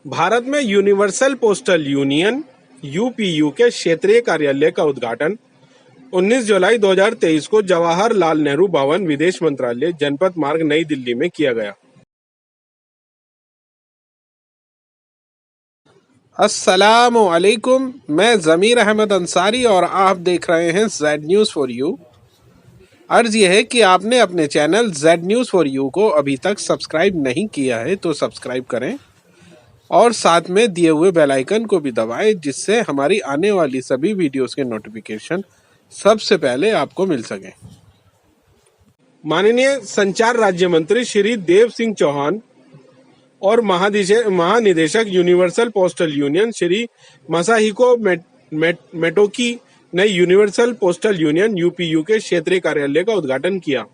भारत में universal postal union (UPU) के क्षेत्रीय कार्यालय का उद्घाटन 19 जुलाई 2023 को जवाहरलाल नेहरू भवन, विदेश मंत्रालय, जनपत मार्ग, नई दिल्ली में किया गया। अस्सलामु अलैकुम, मैं ज़मीर अहमद अंसारी और आप देख रहे हैं जेड न्यूज़ फॉर यू। अर्ज यह है कि आपने अपने channel Z news for you को अभी तक सब्सक्राइब नहीं किया है तो सब्सक्राइब करें और साथ में दिए हुए बेल आइकन को भी दबाएं, जिससे हमारी आने वाली सभी वीडियोस के नोटिफिकेशन सबसे पहले आपको मिल सके। माननीय संचार राज्य मंत्री श्री देव सिंह चौहान और महानिदेशक यूनिवर्सल पोस्टल यूनियन श्री मासाहिको मोटोकी ने यूनिवर्सल पोस्टल यूनियन (यूपीयू) के क्षेत्रीय कार्यालय का उद्घाटन किया।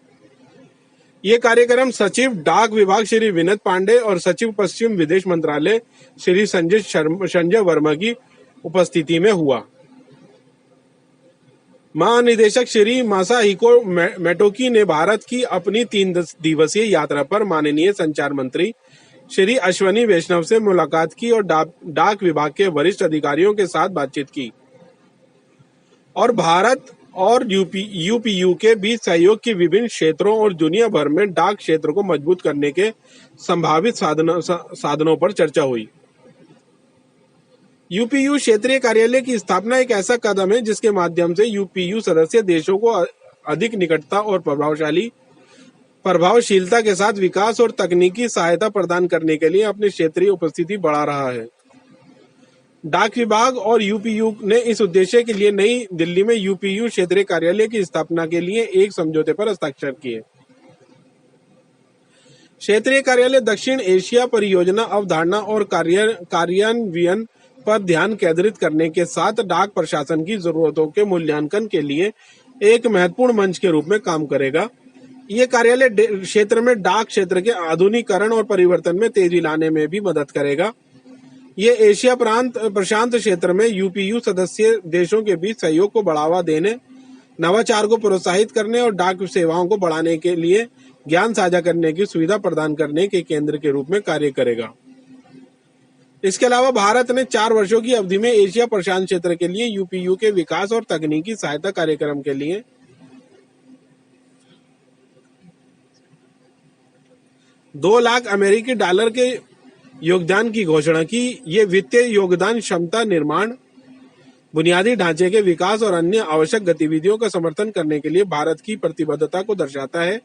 ये कार्यक्रम सचिव डाक विभाग श्री विनोद पांडे और सचिव पश्चिम विदेश मंत्रालय श्री संजय वर्मा की उपस्थिति में हुआ। महानिदेशक श्री मासाहिको मोटोकी ने भारत की अपनी 3 दिवसीय यात्रा पर माननीय संचार मंत्री श्री अश्विनी वैष्णव से मुलाकात की और डाक विभाग के वरिष्ठ अधिकारियों के साथ बातचीत की और भारत और यूपीयू के बीच सहयोग की विभिन्न क्षेत्रों और दुनिया भर में डाक क्षेत्र को मजबूत करने के संभावित साधनों पर चर्चा हुई। यूपीयू क्षेत्रीय कार्यालय की स्थापना एक ऐसा कदम है जिसके माध्यम से यूपीयू सदस्य देशों को अधिक निकटता और प्रभावशीलता के साथ विकास और तकनीकी सहायता प्रदान करने के लिए अपनी क्षेत्रीय उपस्थिति बढ़ा रहा है। डाक विभाग और यूपीयू ने इस उद्देश्य के लिए नई दिल्ली में यूपीयू क्षेत्रीय कार्यालय की स्थापना के लिए एक समझौते पर हस्ताक्षर किए। क्षेत्रीय कार्यालय दक्षिण एशिया परियोजना अवधारणा और कार्यान्वयन पर ध्यान केंद्रित करने के साथ डाक प्रशासन की जरूरतों के मूल्यांकन के लिए एक महत्वपूर्ण मंच के रूप में काम करेगा। ये कार्यालय क्षेत्र में डाक क्षेत्र के आधुनिकीकरण और परिवर्तन में तेजी लाने में भी मदद करेगा। ये एशिया प्रशांत क्षेत्र में यूपीयू सदस्य देशों के बीच सहयोग को बढ़ावा देने, नवाचार को प्रोत्साहित करने और डाक सेवाओं को बढ़ाने के लिए ज्ञान साझा करने की सुविधा प्रदान करने के केंद्र के रूप में कार्य करेगा। इसके अलावा भारत ने 4 वर्षों की अवधि में एशिया प्रशांत क्षेत्र के लिए यूपीयू के विकास और तकनीकी सहायता कार्यक्रम के लिए $2 लाख अमेरिकी डॉलर के योगदान की घोषणा की। ये वित्तीय योगदान क्षमता निर्माण, बुनियादी ढांचे के विकास और अन्य आवश्यक गतिविधियों का समर्थन करने के लिए भारत की प्रतिबद्धता को दर्शाता है,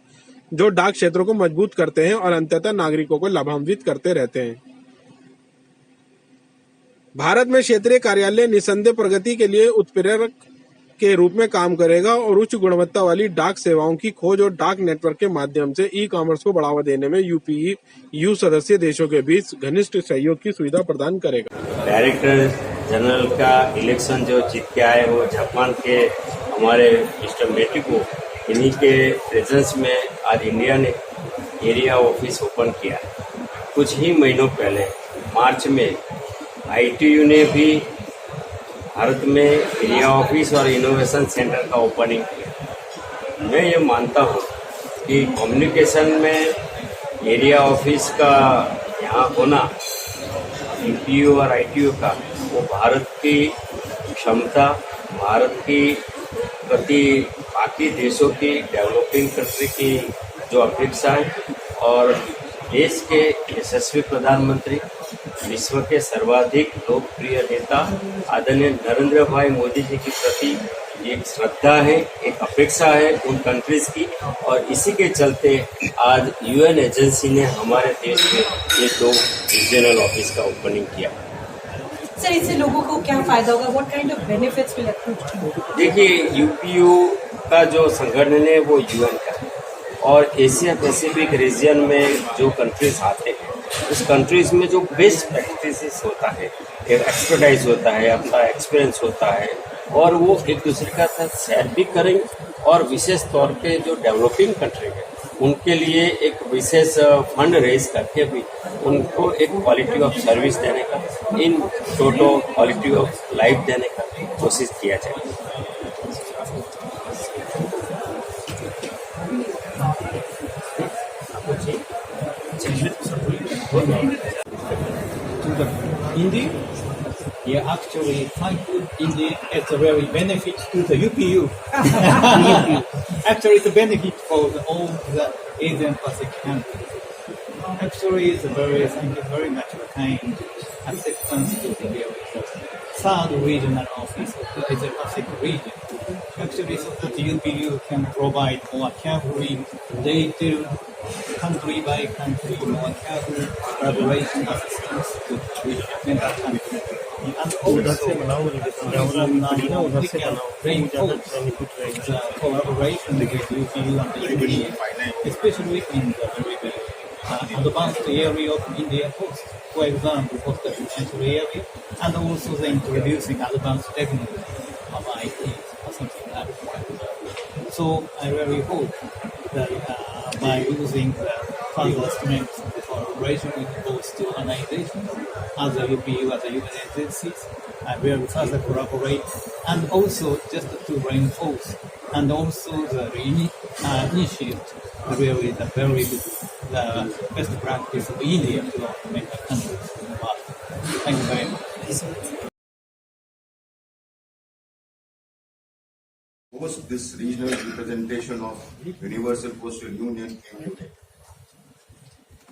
जो डाक क्षेत्रों को मजबूत करते हैं और अंततः नागरिकों को लाभान्वित करते रहते हैं। भारत में क्षेत्रीय कार्यालय निस्संदेह प्रगति के लिए उत्प्रेरक के रूप में काम करेगा और उच्च गुणवत्ता वाली डाक सेवाओं की खोज और डाक नेटवर्क के माध्यम से ई-कॉमर्स को बढ़ावा देने में यूपीयू सदस्य देशों के बीच घनिष्ठ सहयोग की सुविधा प्रदान करेगा। डायरेक्टर जनरल का इलेक्शन जो जीत के आए वो जापान के हमारे मिस्टर मेटिको, इन्हीं के प्रेजेंस में आज इंडिया ने एरिया ऑफिस ओपन किया। कुछ ही महीनों पहले मार्च में आईटीयू ने भी भारत में एरिया ऑफिस और इनोवेशन सेंटर का ओपनिंग किया। मैं ये मानता हूँ कि कम्युनिकेशन में एरिया ऑफिस का यहाँ होना, यूपीयू और आईटीयू का, वो भारत की क्षमता, भारत की प्रति बाकी देशों की, डेवलपिंग कंट्री की जो अपेक्षा है और देश के यशस्वी प्रधानमंत्री, विश्व के सर्वाधिक लोकप्रिय नेता आदरणीय नरेंद्र भाई मोदी जी के प्रति एक श्रद्धा है, एक अपेक्षा है उन कंट्रीज की, और इसी के चलते आज यूएन एजेंसी ने हमारे देश में ये 2 रीजनल ऑफिस का ओपनिंग किया। सर, इससे लोगों को क्या फायदा होगा? What kind of benefits will accrue? देखिए, यूपीयू का जो संगठन है वो यूएन का है और एशिया पैसिफिक रीजन में जो कंट्रीज आते हैं उस कंट्रीज में जो बेस्ट प्रैक्टिसेस होता है, एक एक्सपर्टाइज होता है, अपना एक्सपीरियंस होता है और वो एक दूसरे का साथ शेयर भी करेंगे और विशेष तौर पे जो डेवलपिंग कंट्री है उनके लिए एक विशेष फंड रेज करके भी उनको एक क्वालिटी ऑफ सर्विस देने का, in total quality of life देने का कोशिश किया जाए। ठीक है। India? Yeah, actually, Frankfurt, India, it's a very benefit to the UPU. Actually, it's a benefit for all the Asian Pacific countries. Actually, it's a very, thank you very much for kind acceptance to the third regional office of the Asia Pacific region. Actually, so that UPU can provide more carefully detailed country by country, more careful collaboration assistance to the member countries. And also, we can reinforce the collaboration with UPU and the UPU, especially in the very advanced area of India Post, for example, postal financial area, and also the introducing advanced technology of IT or something like that. So I really hope that by using the further strength of the collaboration with those two organizations, as the UPU, as the UN agencies, I will further collaborate, and also just to reinforce, and also the initiate really the very good, the best practice of India to our member countries in the world. Thank you very much. Host this regional representation of Universal Postal Union in New Delhi.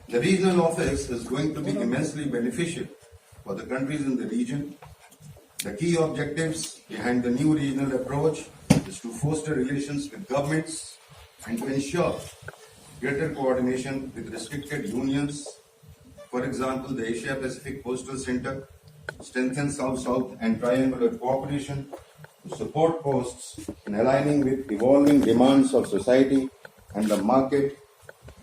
The regional office is going to be immensely beneficial for the countries in the region. The key objectives behind the new regional approach is to foster relations with governments and to ensure greater coordination with restricted unions. For example, the Asia Pacific Postal Center strengthens South-South and triangular cooperation to support posts in aligning with evolving demands of society and the market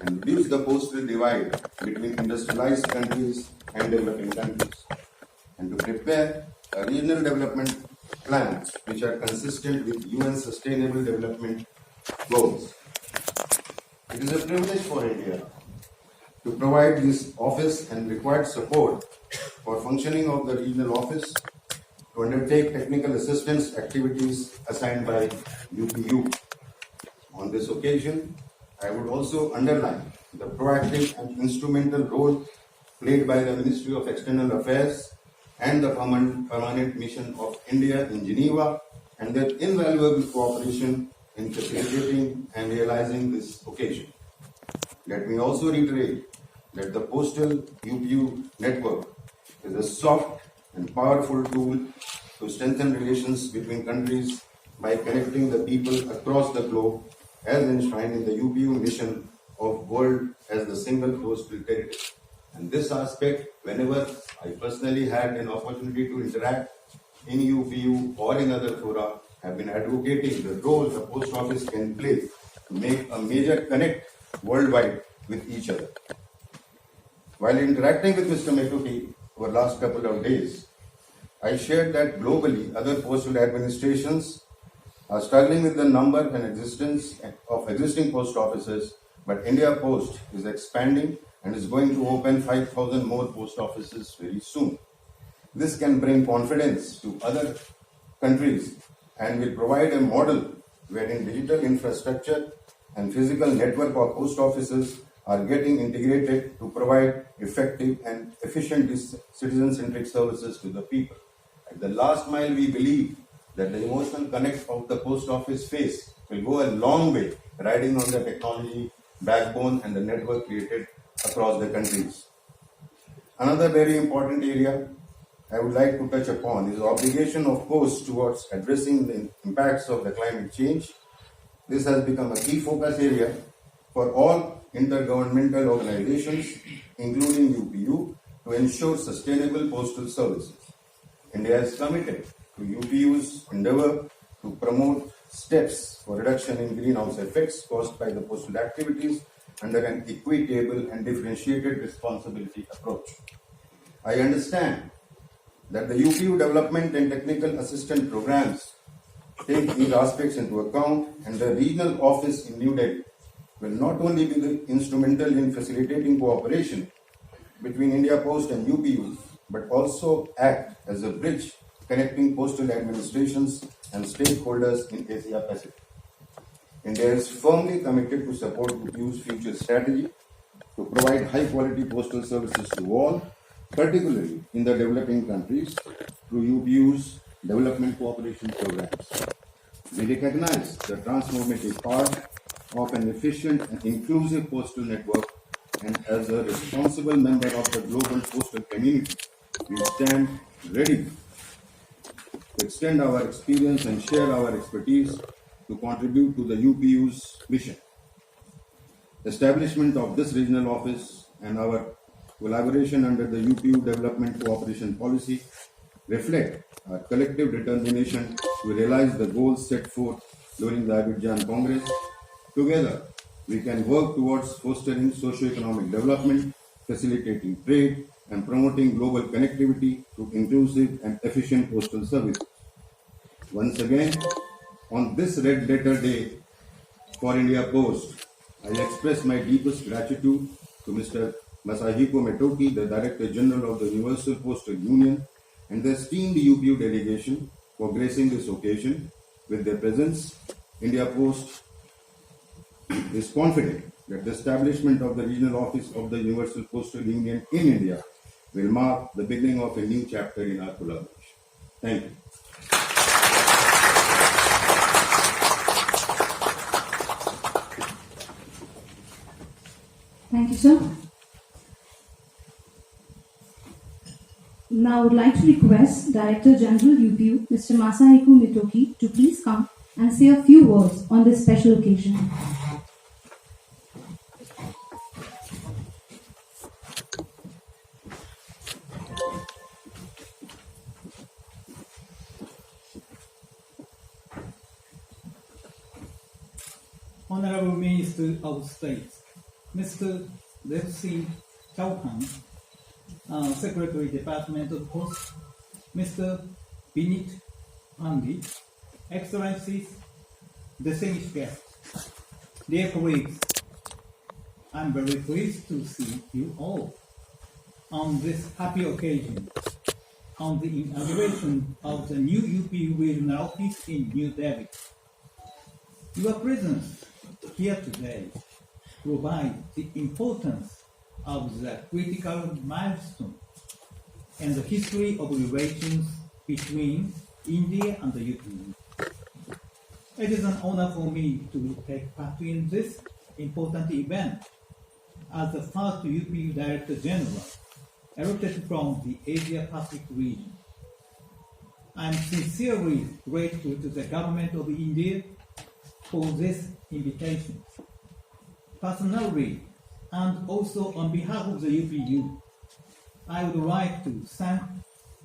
and reduce the postal divide between industrialized countries and developing countries, and to prepare a regional development plans which are consistent with UN Sustainable Development Goals. It is a privilege for India to provide this office and required support for functioning of the regional office to undertake technical assistance activities assigned by UPU. On this occasion, I would also underline the proactive and instrumental role played by the Ministry of External Affairs and the permanent mission of India in Geneva and their invaluable cooperation in facilitating and realizing this occasion. Let me also reiterate that the Postal UPU network is a soft and powerful tool to strengthen relations between countries by connecting the people across the globe as enshrined in the UPU mission of world as the single postal territory. And this aspect, whenever I personally had an opportunity to interact in UPU or in other fora, have been advocating the role the post office can play to make a major connect worldwide with each other. While interacting with Mr. Mekuti over the last couple of days, I shared that globally other postal administrations are struggling with the number and existence of existing post offices, but India Post is expanding and is going to open 5,000 more post offices very soon. This can bring confidence to other countries and will provide a model wherein digital infrastructure and physical network of post offices are getting integrated to provide effective and efficient citizen-centric services to the people. At the last mile, we believe that the emotional connect of the post office face will go a long way, riding on the technology backbone and the network created across the countries. Another very important area I would like to touch upon is the obligation of posts towards addressing the impacts of the climate change. This has become a key focus area for all intergovernmental organizations, including UPU, to ensure sustainable postal services. India is committed to UPU's endeavor to promote steps for reduction in greenhouse effects caused by the postal activities under an equitable and differentiated responsibility approach. I understand that the UPU development and technical assistance programs take these aspects into account, and the regional office in New Delhi will not only be instrumental in facilitating cooperation between India Post and UPU, but also act as a bridge connecting postal administrations and stakeholders in Asia Pacific. India is firmly committed to support UPU's future strategy to provide high-quality postal services to all, particularly in the developing countries through UPU's development cooperation programs. We recognize the transformative part of an efficient and inclusive postal network, and as a responsible member of the global postal community, we stand ready to extend our experience and share our expertise to contribute to the UPU's mission. Establishment of this regional office and our collaboration under the UPU Development Cooperation Policy reflect our collective determination to realize the goals set forth during the Abidjan Congress. Together, we can work towards fostering socio-economic development, facilitating trade, and promoting global connectivity through inclusive and efficient postal services. Once again, on this Red Letter Day for India Post, I express my deepest gratitude to Mr. Masahiko Metoki, the Director General of the Universal Postal Union, and the esteemed UPU delegation for gracing this occasion with their presence. India Post is confident that the establishment of the regional office of the Universal Postal Union in India will mark the beginning of a new chapter in our collaboration. Thank you. Thank you, sir. Now I would like to request Director General UPU, Mr. Masahiko Metoki, to please come and say a few words on this special occasion. Honorable Minister of State, Mr. Lexi Chauhan, Secretary Department of Post, Mr. Binit Pandit, Excellencies, distinguished guests, dear colleagues, I'm very pleased to see you all on this happy occasion on the inauguration of the new UPU regional office in New Delhi. Your presence here today provides the importance of the critical milestone and the history of relations between India and the UPU. It is an honor for me to take part in this important event as the first UPU Director General elected from the Asia Pacific region. I am sincerely grateful to the Government of India for this invitation. Personally, and also on behalf of the UPU, I would like to thank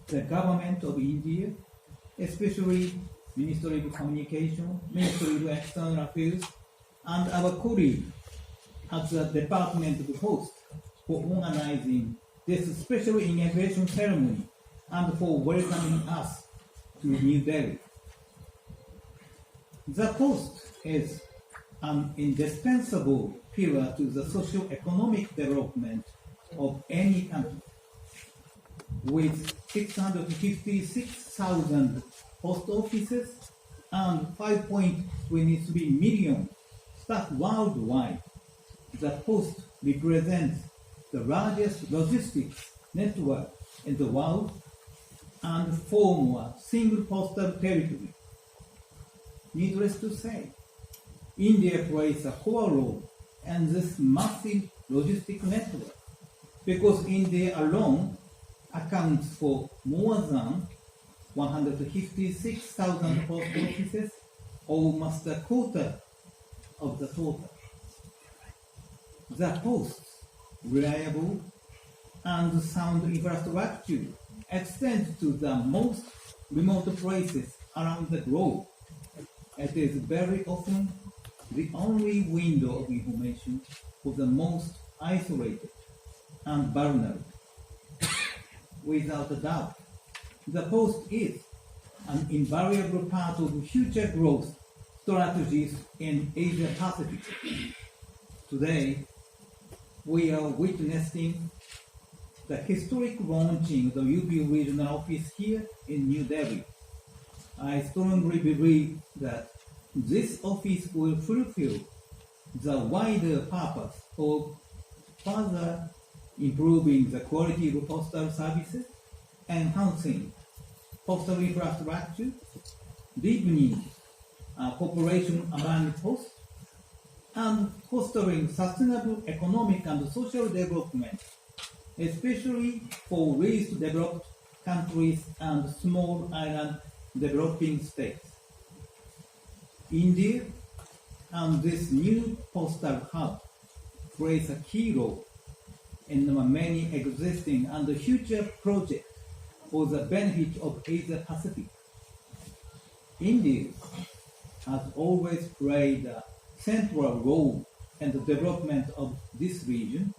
the Government of India, especially Ministry of Communication, Ministry of External Affairs, and our colleagues at the Department of Post for organizing this special inauguration ceremony and for welcoming us to New Delhi. The Post is an indispensable pillar to the socio-economic development of any country. With 656,000 post offices and 5.23 million staff worldwide, the Post represents the largest logistics network in the world and form a single postal territory. Needless to say, India plays a core role in this massive logistic network because India alone accounts for more than 156,000 post offices, almost a quarter of the total. The Post's reliable and sound infrastructure extends to the most remote places around the globe. It is very often the only window of information for the most isolated and vulnerable. Without a doubt, the Post is an invariable part of future growth strategies in Asia Pacific. Today, we are witnessing the historic launching of the UPU regional office here in New Delhi. I strongly believe that this office will fulfill the wider purpose of further improving the quality of postal services, enhancing postal infrastructure, deepening cooperation among posts, and fostering sustainable economic and social development, especially for least developed countries and small island developing states. India and this new postal hub plays a key role in the many existing and future projects for the benefit of Asia Pacific. India has always played a central role in the development of this region,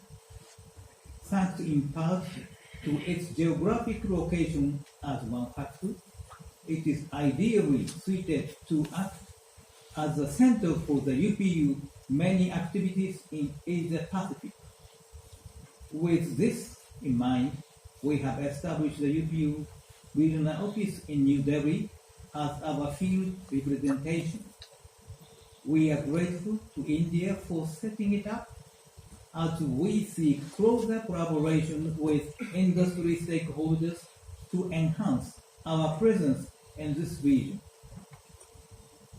thanks in part to its geographic location as one factor. It is ideally suited to act as the center for the UPU many activities in Asia Pacific. With this in mind, we have established the UPU regional office in New Delhi as our field representation. We are grateful to India for setting it up as we seek closer collaboration with industry stakeholders to enhance our presence in this region.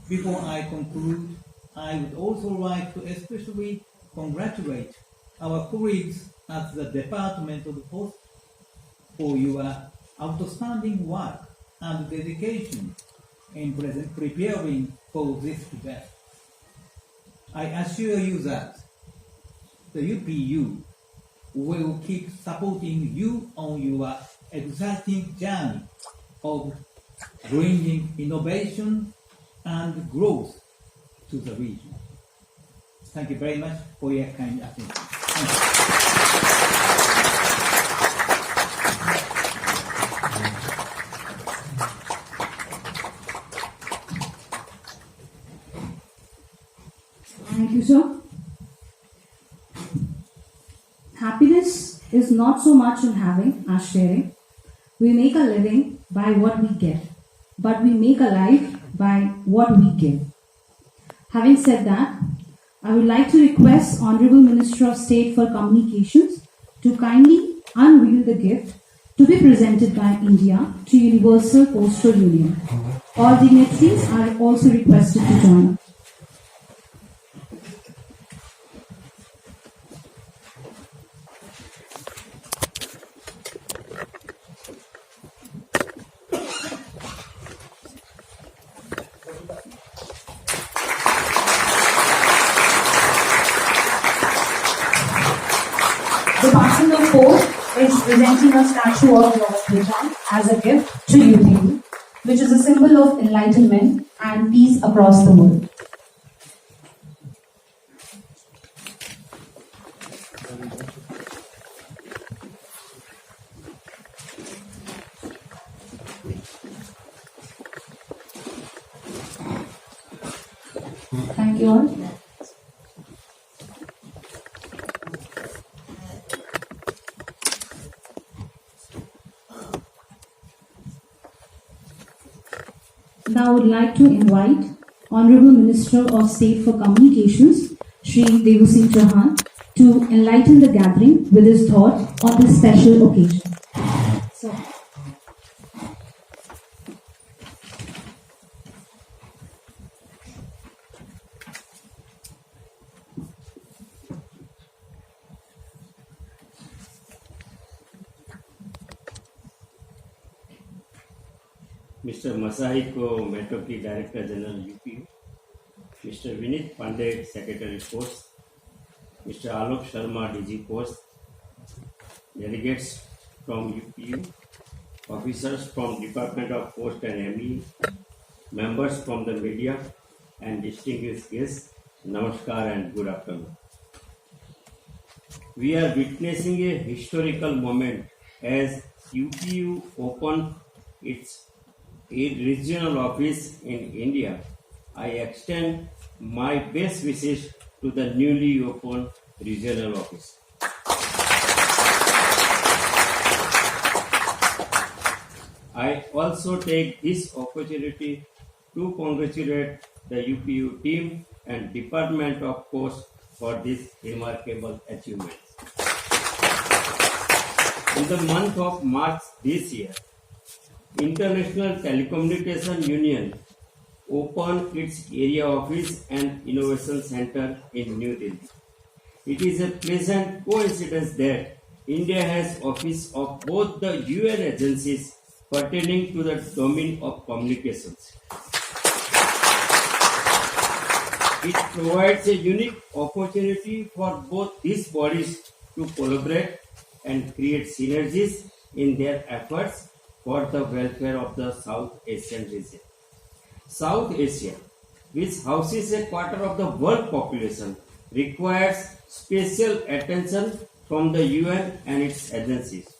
Before I conclude, I would also like to especially congratulate our colleagues at the Department of Post for your outstanding work and dedication in preparing for this event. I assure you that the UPU will keep supporting you on your exciting journey of bringing innovation and growth to the region. Thank you very much for your kind attention. Thank Thank you, sir. Happiness is not so much in having as sharing. We make a living by what we get, but we make a life by what we give. Having said that, I would like to request Honorable Minister of State for Communications to kindly unveil the gift to be presented by India to Universal Postal Union. All dignitaries are also requested to join. Department of Post is presenting a statue of Lord Bhawan as a gift to UPU, which is a symbol of enlightenment and peace across the world. Thank you all. Now I would like to invite Honorable Minister of State for Communications, Shri Devasingh Chauhan, to enlighten the gathering with his thought on this special occasion. So, Mr. Masahiko Metoki, Director General UPU, Mr. Vinit Pandey, Secretary Post, Mr. Alok Sharma, DG Post, delegates from UPU, officers from Department of Post and ME, members from the media, and distinguished guests, Namaskar and good afternoon. We are witnessing a historical moment as UPU opened its regional office in India. I extend my best wishes to the newly opened regional office. I also take this opportunity to congratulate the UPU team and Department of Post for this remarkable achievement. In the month of March this year, International Telecommunication Union opened its area office and innovation center in New Delhi. It is a pleasant coincidence that India has office of both the UN agencies pertaining to the domain of communications. It provides a unique opportunity for both these bodies to collaborate and create synergies in their efforts for the welfare of the South Asian region. South Asia, which houses a quarter of the world population, requires special attention from the UN and its agencies.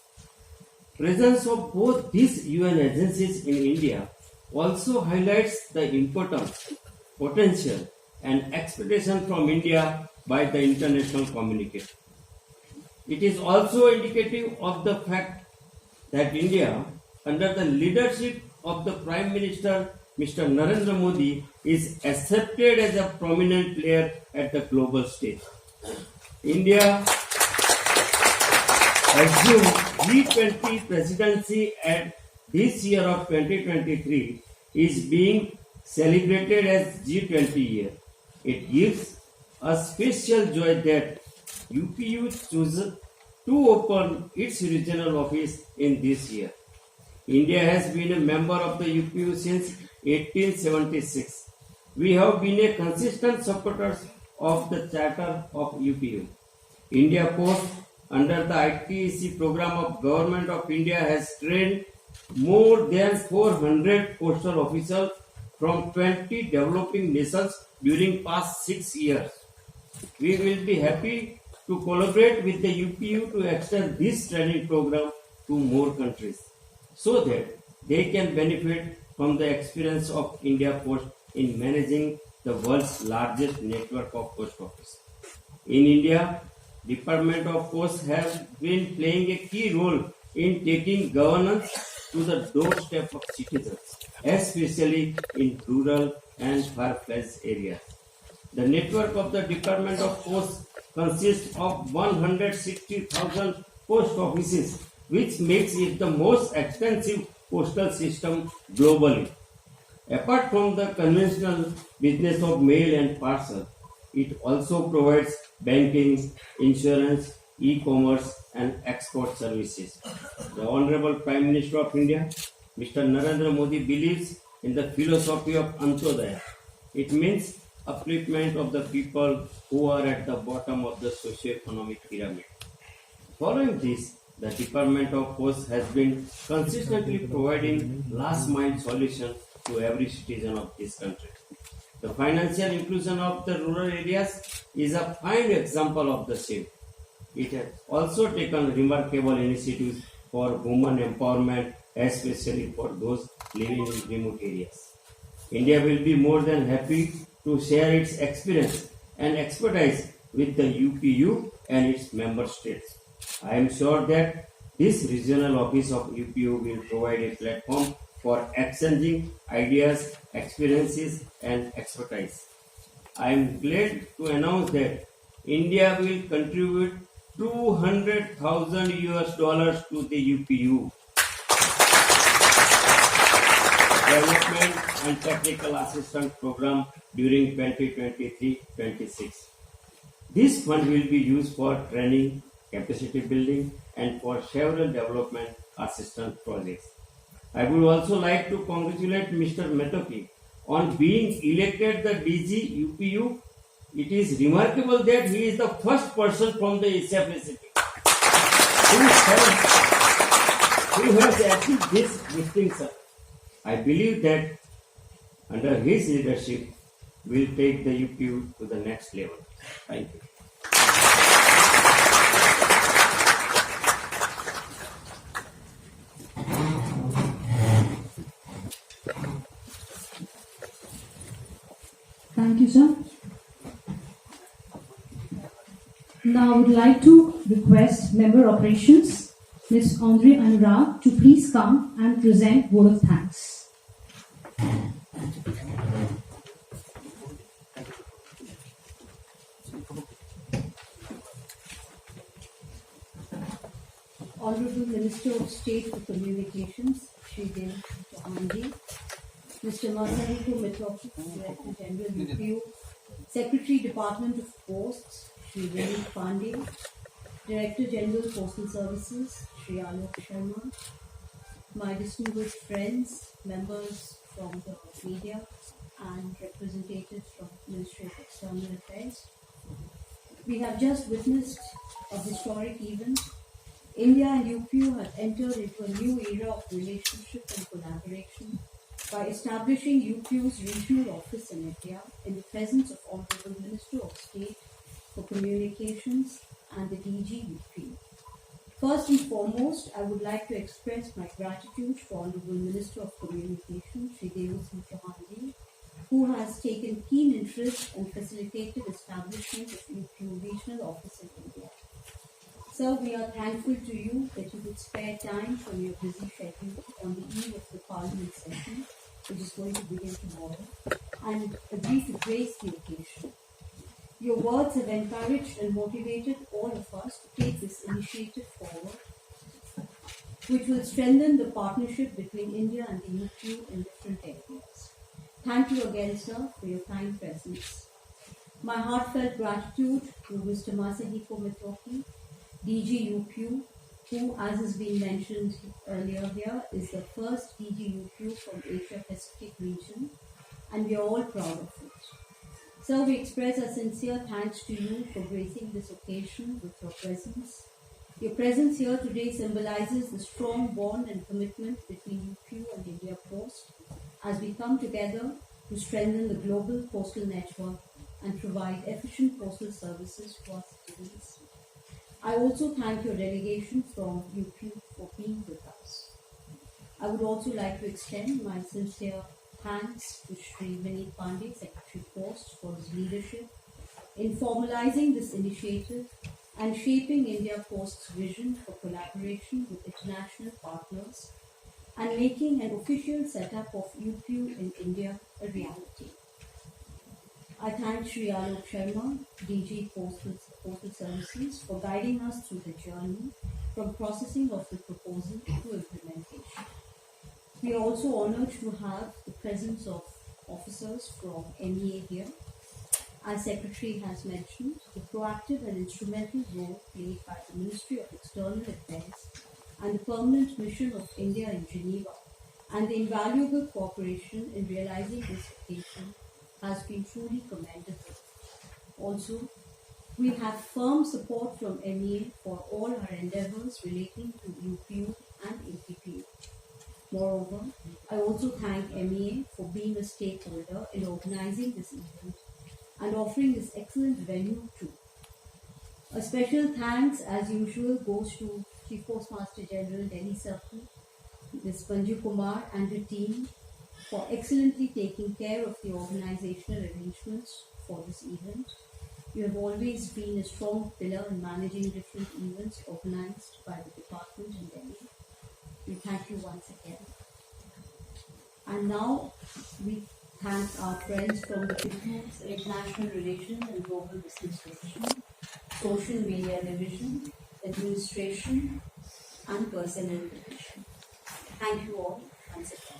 Presence of both these UN agencies in India also highlights the importance, potential, and expectation from India by the international community. It is also indicative of the fact that India, under the leadership of the Prime Minister Mr. Narendra Modi, is accepted as a prominent player at the global stage. India assumed G20 presidency at this year of 2023 is being celebrated as G20 year. It gives a special joy that UPU chose to open its regional office in this year. India has been a member of the UPU since 1876. We have been a consistent supporters of the Charter of UPU. India Post, under the ITEC program of Government of India, has trained more than 400 postal officials from 20 developing nations during past 6 years. We will be happy to collaborate with the UPU to extend this training program to more countries so that they can benefit from the experience of India Post in managing the world's largest network of post office. In India, Department of Post has been playing a key role in taking governance to the doorstep of citizens, especially in rural and far-flung areas. The network of the Department of Post consists of 160,000 post offices, which makes it the most extensive postal system globally. Apart from the conventional business of mail and parcel, it also provides banking, insurance, e-commerce and export services. The Honorable Prime Minister of India, Mr. Narendra Modi, believes in the philosophy of Antodaya. It means upliftment of the people who are at the bottom of the socio-economic pyramid. Following this, the Department of Post has been consistently providing last-mile solutions to every citizen of this country. The financial inclusion of the rural areas is a fine example of the same. It has also taken remarkable initiatives for women empowerment, especially for those living in remote areas. India will be more than happy to share its experience and expertise with the UPU and its member states. I am sure that this regional office of UPU will provide a platform for exchanging ideas, experiences and expertise. I am glad to announce that India will contribute $200,000 to the UPU Development and Technical Assistance Program during 2023-26. This fund will be used for training, capacity building and for several development assistance projects. I would also like to congratulate Mr. Metoki on being elected the DG UPU. It is remarkable that he is the first person from the Asia Pacific who has achieved this distinction. I believe that under his leadership, we will take the UPU to the next level. Thank you. Thank you, sir. Now I would like to request Member Operations, Ms. Andre Anurag, to please come and present vote of thanks. Honorable Minister of State for Communications, Shri Jawaharlal, Mr. Masahiko Mithoki, Director General UPU, Secretary Department of Posts, Shri Vinit Pandey, Director General Postal Services, Shri Alok Sharma, my distinguished friends, members from the media, and representatives from Ministry of External Affairs. We have just witnessed a historic event. India and UPU have entered into a new era of relationship and collaboration by establishing UPU's regional office in India in the presence of Honorable Minister of State for Communications and the DG UPU. First and foremost, I would like to express my gratitude to Honorable Minister of Communications, Shri Jawaharlal, who has taken keen interest and facilitated establishment of UPU regional office in India. Sir, we are thankful to you that you would spare time from your busy schedule on the eve of the Parliament session, which is going to begin tomorrow, and agree to grace the occasion. Your words have encouraged and motivated all of us to take this initiative forward, which will strengthen the partnership between India and the UPU in different areas. Thank you again, sir, for your kind presence. My heartfelt gratitude to Mr. Masahiko Mithoki, DG UPU, who, as has been mentioned earlier here, is the first DG UPU from Asia Pacific region, and we are all proud of it. Sir, we express our sincere thanks to you for gracing this occasion with your presence. Your presence here today symbolizes the strong bond and commitment between UPU and India Post as we come together to strengthen the global postal network and provide efficient postal services to our citizens. I also thank your delegation from UPU for being with us. I would also like to extend my sincere thanks to Shri Vinit Pandey, Secretary Post, for his leadership in formalizing this initiative and shaping India Post's vision for collaboration with international partners and making an official setup of UPU in India a reality. I thank Shri Alok Sharma, DG Postal Services, for guiding us through the journey from processing of the proposal to implementation. We are also honoured to have the presence of officers from MEA here. As Secretary has mentioned, the proactive and instrumental role played by the Ministry of External Affairs and the permanent mission of India in Geneva and the invaluable cooperation in realizing this occasion has been truly commendable. Also, we have firm support from MEA for all our endeavours relating to UPU and APPU. Moreover, I also thank MEA for being a stakeholder in organising this event and offering this excellent venue too. A special thanks, as usual, goes to Chief Postmaster General Delhi Circle, Ms. Manju Kumar and the team for excellently taking care of the organizational arrangements for this event. You have always been a strong pillar in managing different events organized by the department in Delhi. We thank you once again. And now we thank our friends from the UPU's International Relations and Global Business Division, Social Media Division, Administration, and Personnel Division. Thank you all once again.